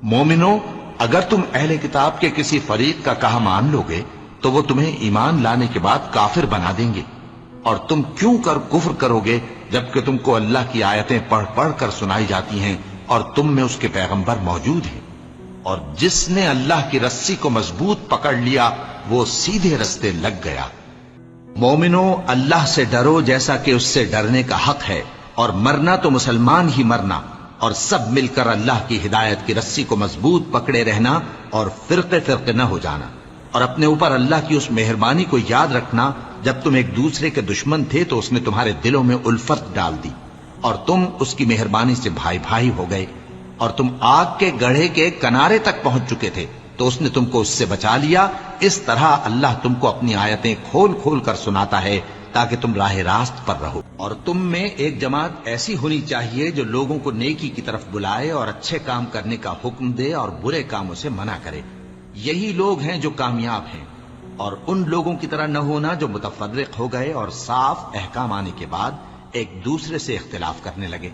مومنو، اگر تم اہل کتاب کے کسی فریق کا کہا مان لوگے تو وہ تمہیں ایمان لانے کے بعد کافر بنا دیں گے، اور تم کیوں کر کفر کرو گے جبکہ تم کو اللہ کی آیتیں پڑھ پڑھ کر سنائی جاتی ہیں اور تم میں اس کے پیغمبر موجود ہیں۔ اور جس نے اللہ کی رسی کو مضبوط پکڑ لیا وہ سیدھے رستے لگ گیا۔ مومنو، اللہ سے ڈرو جیسا کہ اس سے ڈرنے کا حق ہے، اور مرنا تو مسلمان ہی مرنا، اور سب مل کر اللہ کی ہدایت کی رسی کو مضبوط پکڑے رہنا اور فرقے فرقے نہ ہو جانا، اور اپنے اوپر اللہ کی اس مہربانی کو یاد رکھنا جب تم ایک دوسرے کے دشمن تھے تو اس نے تمہارے دلوں میں الفت ڈال دی اور تم اس کی مہربانی سے بھائی بھائی ہو گئے، اور تم آگ کے گڑھے کے کنارے تک پہنچ چکے تھے تو اس نے تم کو اس سے بچا لیا۔ اس طرح اللہ تم کو اپنی آیتیں کھول کھول کر سناتا ہے تاکہ تم راہ راست پر رہو۔ اور تم میں ایک جماعت ایسی ہونی چاہیے جو لوگوں کو نیکی کی طرف بلائے اور اچھے کام کرنے کا حکم دے اور برے کاموں سے منع کرے۔ یہی لوگ ہیں جو کامیاب ہیں، اور ان لوگوں کی طرح نہ ہونا جو متفرق ہو گئے اور صاف احکام آنے کے بعد ایک دوسرے سے اختلاف کرنے لگے۔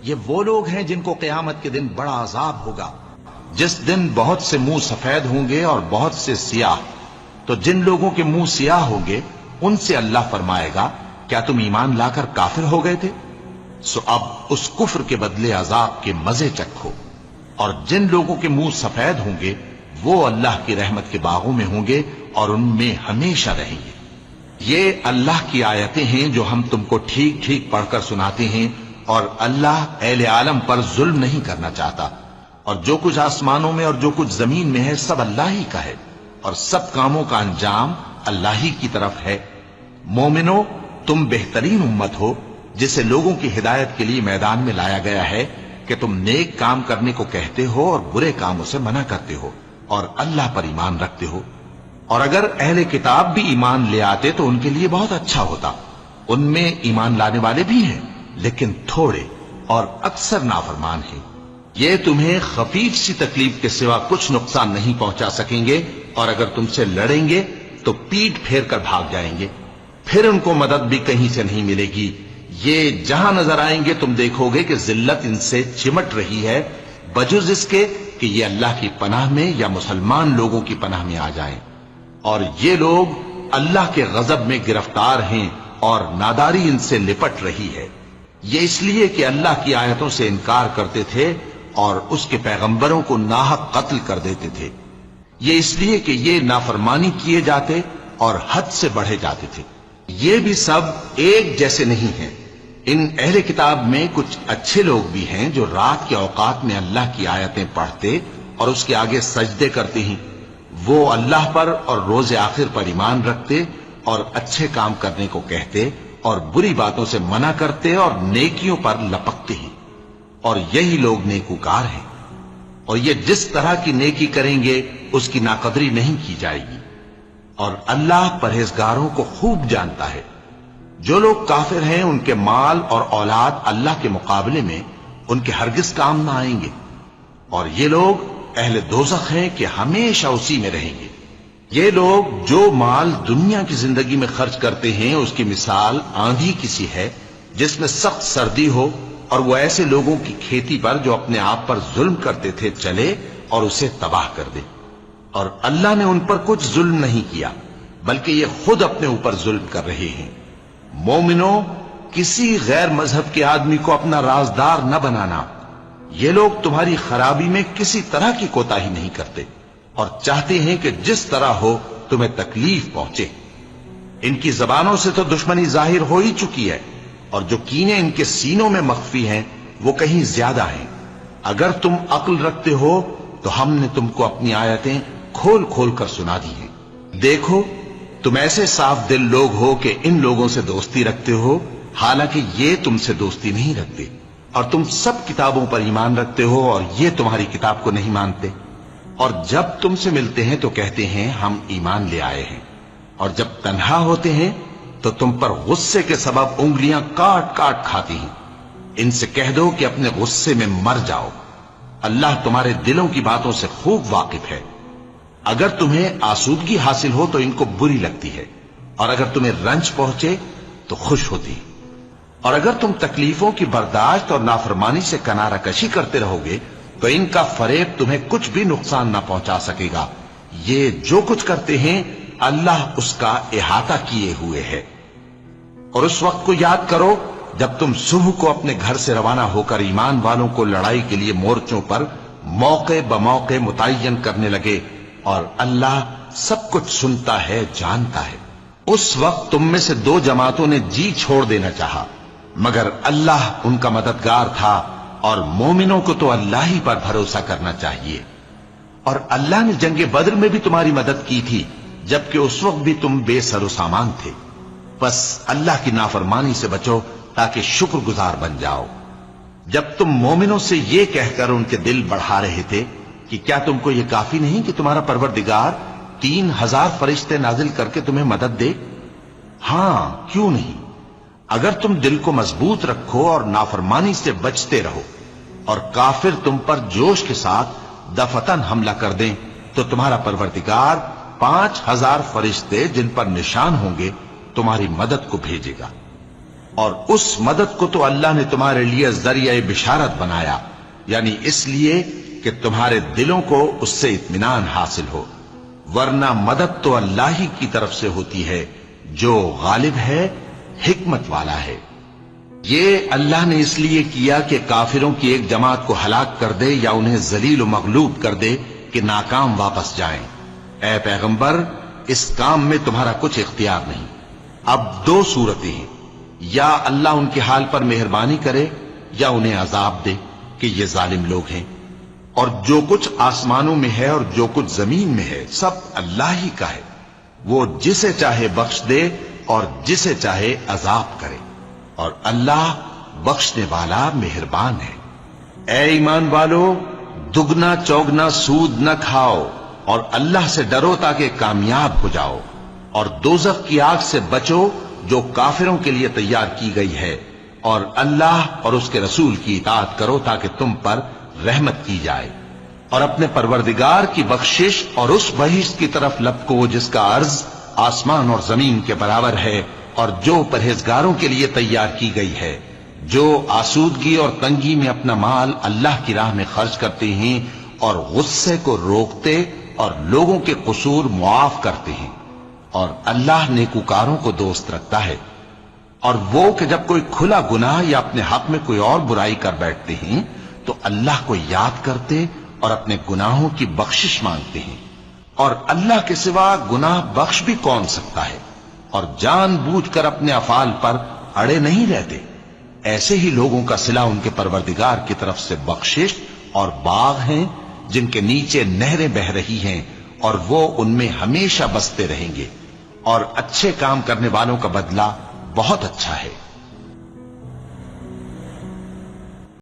یہ وہ لوگ ہیں جن کو قیامت کے دن بڑا عذاب ہوگا، جس دن بہت سے منہ سفید ہوں گے اور بہت سے سیاہ۔ تو جن لوگوں کے منہ سیاہ ہوں گے ان سے اللہ فرمائے گا، کیا تم ایمان لا کر کافر ہو گئے تھے؟ سو اب اس کفر کے بدلے عذاب کے مزے چکھو۔ اور جن لوگوں کے منہ سفید ہوں گے وہ اللہ کی رحمت کے باغوں میں ہوں گے اور ان میں ہمیشہ رہیں گے۔ یہ اللہ کی آیتیں ہیں جو ہم تم کو ٹھیک ٹھیک پڑھ کر سناتے ہیں، اور اللہ اہل عالم پر ظلم نہیں کرنا چاہتا، اور جو کچھ آسمانوں میں اور جو کچھ زمین میں ہے سب اللہ ہی کا ہے، اور سب کاموں کا انجام اللہ ہی کی طرف ہے۔ مومنو، تم بہترین امت ہو جسے لوگوں کی ہدایت کے لیے میدان میں لایا گیا ہے کہ تم نیک کام کرنے کو کہتے ہو اور برے کاموں سے منع کرتے ہو اور اللہ پر ایمان رکھتے ہو۔ اور اگر اہل کتاب بھی ایمان لے آتے تو ان کے لیے بہت اچھا ہوتا، ان میں ایمان لانے والے بھی ہیں لیکن تھوڑے اور اکثر نافرمان ہیں۔ یہ تمہیں خفیف سی تکلیف کے سوا کچھ نقصان نہیں پہنچا سکیں گے، اور اگر تم سے لڑیں گے تو پیٹ پھیر کر بھاگ جائیں گے، پھر ان کو مدد بھی کہیں سے نہیں ملے گی۔ یہ جہاں نظر آئیں گے تم دیکھو گے کہ ذلت ان سے چمٹ رہی ہے، بجز اس کے کہ یہ اللہ کی پناہ میں یا مسلمان لوگوں کی پناہ میں آ جائیں۔ اور یہ لوگ اللہ کے غضب میں گرفتار ہیں اور ناداری ان سے لپٹ رہی ہے۔ یہ اس لیے کہ اللہ کی آیتوں سے انکار کرتے تھے اور اس کے پیغمبروں کو ناحق قتل کر دیتے تھے۔ یہ اس لیے کہ یہ نافرمانی کیے جاتے اور حد سے بڑھے جاتے تھے۔ یہ بھی سب ایک جیسے نہیں ہیں۔ ان اہل کتاب میں کچھ اچھے لوگ بھی ہیں جو رات کے اوقات میں اللہ کی آیتیں پڑھتے اور اس کے آگے سجدے کرتے ہیں۔ وہ اللہ پر اور روز آخر پر ایمان رکھتے اور اچھے کام کرنے کو کہتے اور بری باتوں سے منع کرتے اور نیکیوں پر لپکتے ہیں، اور یہی لوگ نیکوکار ہیں۔ اور یہ جس طرح کی نیکی کریں گے اس کی ناقدری نہیں کی جائے گی، اور اللہ پرہیزگاروں کو خوب جانتا ہے۔ جو لوگ کافر ہیں ان کے مال اور اولاد اللہ کے مقابلے میں ان کے ہرگز کام نہ آئیں گے، اور یہ لوگ اہل دوزخ ہیں کہ ہمیشہ اسی میں رہیں گے۔ یہ لوگ جو مال دنیا کی زندگی میں خرچ کرتے ہیں اس کی مثال آندھی کسی ہے جس میں سخت سردی ہو اور وہ ایسے لوگوں کی کھیتی پر جو اپنے آپ پر ظلم کرتے تھے چلے اور اسے تباہ کر دے۔ اور اللہ نے ان پر کچھ ظلم نہیں کیا بلکہ یہ خود اپنے اوپر ظلم کر رہے ہیں۔ مومنو، کسی غیر مذہب کے آدمی کو اپنا رازدار نہ بنانا۔ یہ لوگ تمہاری خرابی میں کسی طرح کی کوتاہی نہیں کرتے اور چاہتے ہیں کہ جس طرح ہو تمہیں تکلیف پہنچے۔ ان کی زبانوں سے تو دشمنی ظاہر ہو ہی چکی ہے، اور جو کینے ان کے سینوں میں مخفی ہیں وہ کہیں زیادہ ہیں۔ اگر تم عقل رکھتے ہو تو ہم نے تم کو اپنی آیتیں کھول کھول کر سنا دی ہیں۔ دیکھو، تم ایسے صاف دل لوگ ہو کہ ان لوگوں سے دوستی رکھتے ہو حالانکہ یہ تم سے دوستی نہیں رکھتے، اور تم سب کتابوں پر ایمان رکھتے ہو اور یہ تمہاری کتاب کو نہیں مانتے، اور جب تم سے ملتے ہیں تو کہتے ہیں ہم ایمان لے آئے ہیں، اور جب تنہا ہوتے ہیں تو تم پر غصے کے سبب انگلیاں کاٹ کاٹ کھاتی ہیں۔ ان سے کہہ دو کہ اپنے غصے میں مر جاؤ، اللہ تمہارے دلوں کی باتوں سے خوب واقف ہے۔ اگر تمہیں آسودگی حاصل ہو تو ان کو بری لگتی ہے، اور اگر تمہیں رنج پہنچے تو خوش ہوتی ہے۔ اور اگر تم تکلیفوں کی برداشت اور نافرمانی سے کنارہ کشی کرتے رہو گے تو ان کا فریب تمہیں کچھ بھی نقصان نہ پہنچا سکے گا. یہ جو کچھ کرتے ہیں اللہ اس کا احاطہ کیے ہوئے ہے. اور اس وقت کو یاد کرو جب تم صبح کو اپنے گھر سے روانہ ہو کر ایمان والوں کو لڑائی کے لیے مورچوں پر موقع بموقع متعین کرنے لگے، اور اللہ سب کچھ سنتا ہے، جانتا ہے. اس وقت تم میں سے دو جماعتوں نے جی چھوڑ دینا چاہا، مگر اللہ ان کا مددگار تھا، اور مومنوں کو تو اللہ ہی پر بھروسہ کرنا چاہیے. اور اللہ نے جنگ بدر میں بھی تمہاری مدد کی تھی، جبکہ اس وقت بھی تم بے سر و سامان تھے. بس اللہ کی نافرمانی سے بچو تاکہ شکر گزار بن جاؤ. جب تم مومنوں سے یہ کہہ کر ان کے دل بڑھا رہے تھے کہ کیا تم کو یہ کافی نہیں کہ تمہارا پروردگار 3000 فرشتے نازل کر کے تمہیں مدد دے؟ ہاں، کیوں نہیں. اگر تم دل کو مضبوط رکھو اور نافرمانی سے بچتے رہو اور کافر تم پر جوش کے ساتھ دفتن حملہ کر دیں تو تمہارا پروردگار 5000 فرشتے جن پر نشان ہوں گے تمہاری مدد کو بھیجے گا. اور اس مدد کو تو اللہ نے تمہارے لیے ذریعہ بشارت بنایا، یعنی اس لیے کہ تمہارے دلوں کو اس سے اطمینان حاصل ہو، ورنہ مدد تو اللہ ہی کی طرف سے ہوتی ہے جو غالب ہے، حکمت والا ہے. یہ اللہ نے اس لیے کیا کہ کافروں کی ایک جماعت کو ہلاک کر دے یا انہیں ذلیل و مغلوب کر دے کہ ناکام واپس جائیں. اے پیغمبر، اس کام میں تمہارا کچھ اختیار نہیں. اب دو صورتیں ہیں، یا اللہ ان کے حال پر مہربانی کرے یا انہیں عذاب دے کہ یہ ظالم لوگ ہیں. اور جو کچھ آسمانوں میں ہے اور جو کچھ زمین میں ہے سب اللہ ہی کا ہے. وہ جسے چاہے بخش دے اور جسے چاہے عذاب کرے، اور اللہ بخشنے والا مہربان ہے. اے ایمان والو، دگنا چوگنا سود نہ کھاؤ اور اللہ سے ڈرو تاکہ کامیاب ہو جاؤ. اور دوزخ کی آگ سے بچو جو کافروں کے لیے تیار کی گئی ہے، اور اللہ اور اس کے رسول کی اطاعت کرو تاکہ تم پر رحمت کی جائے. اور اپنے پروردگار کی بخشش اور اس بہشت کی طرف لپکو جس کا عرض آسمان اور زمین کے برابر ہے، اور جو پرہیزگاروں کے لیے تیار کی گئی ہے، جو آسودگی اور تنگی میں اپنا مال اللہ کی راہ میں خرچ کرتے ہیں اور غصے کو روکتے اور لوگوں کے قصور معاف کرتے ہیں. اور اللہ نیکوکاروں کو دوست رکھتا ہے. اور وہ کہ جب کوئی کھلا گناہ یا اپنے حق میں کوئی اور برائی کر بیٹھتے ہیں تو اللہ کو یاد کرتے اور اپنے گناہوں کی بخشش مانگتے ہیں. اور اللہ کے سوا گناہ بخش بھی کون سکتا ہے، اور جان بوجھ کر اپنے افعال پر اڑے نہیں رہتے. ایسے ہی لوگوں کا صلہ ان کے پروردگار کی طرف سے بخشش اور باغ ہیں جن کے نیچے نہریں بہ رہی ہیں، اور وہ ان میں ہمیشہ بستے رہیں گے. اور اچھے کام کرنے والوں کا بدلہ بہت اچھا ہے.